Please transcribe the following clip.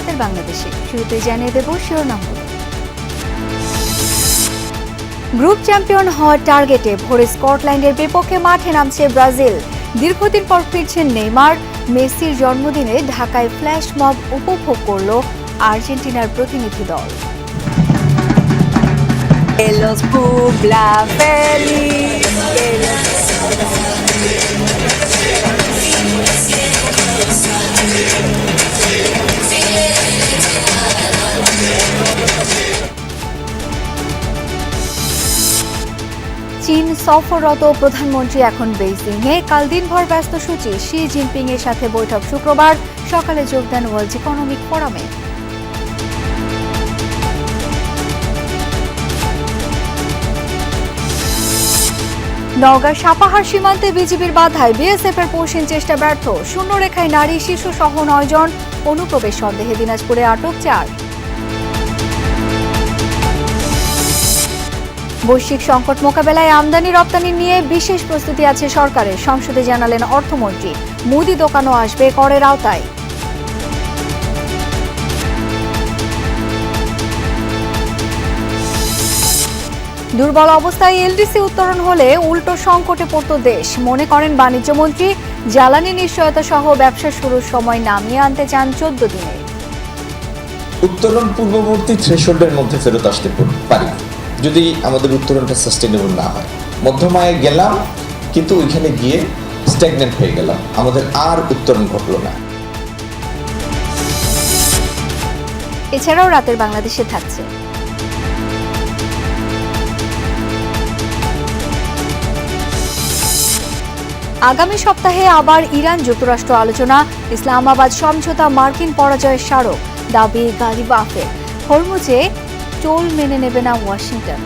রাতের বাংলাদেশে। শুরুতে জানিয়ে দেব শিরোনামগুলো। গ্রুপ চ্যাম্পিয়ন হওয়ার টার্গেটে ভোরে স্কটল্যান্ডের বিপক্ষে মাঠে নামছে ব্রাজিল। দীর্ঘদিন পর ফিরছেন নেইমার। মেসির জন্মদিনে ঢাকায় ফ্ল্যাশ মব উপভোগ করল আর্জেন্টিনার প্রতিনিধি দল। চীন সফররত প্রধানমন্ত্রী এখন বেইজিংয়ে। কাল দিনভর ব্যস্ত সূচি। শি জিনপিং এর সাথে বৈঠক শুক্রবার সকালে যোগদান ওয়ার্ল্ড ইকোনমিক ফোরামে। নওগাঁ সাপাহার সীমান্তে বিজিবির বাধায় বিএসএফ এর পৌঁছিন চেষ্টা ব্যর্থ। শূন্যরেখায় নারী শিশু সহ 9 জন। অনুপ্রবেশ সন্দেহে দিনাজপুরে আটক 4। বৈশ্বিক সংকট মোকাবেলায় আমদানি রপ্তানি নিয়ে বিশেষ প্রস্তুতি আছে সরকারের। সংসদে জানালেন অর্থমন্ত্রী। মুদি দোকানও আসবে করের আওতায়। দুর্বল অবস্থায় এলডিসি উত্তোলন হলে উল্টো সংকটে পড়ত দেশ, মনে করেন বাণিজ্যমন্ত্রী। জ্বালানি নিশ্চয়তা সহ ব্যবসা শুরুর সময় নামিয়ে আনতে চান 14 দিনে। উত্তোলন পূর্ববর্তী থ্রেশহোল্ডের মধ্যে ফেরত আসতে পারি যদি আমাদের উত্তোলনটা সাস্টেনেবল না হয়। মধ্যমায় গেলাম কিন্তু ওইখানে গিয়ে স্ট্যাগনেন্ট হয়ে গেলাম, আমাদের আর উত্তোলন ঘটল না। এছাড়াও রাতের বাংলাদেশে থাকছে আগামী সপ্তাহে আবার ইরান যুক্তরাষ্ট্র আলোচনা। ইসলামাবাদ সমঝোতা মার্কিন পরাজয়ের স্মারক, দাবি গালিবাফের। হরমুজে টোল মেনে নেবে না ওয়াশিংটন।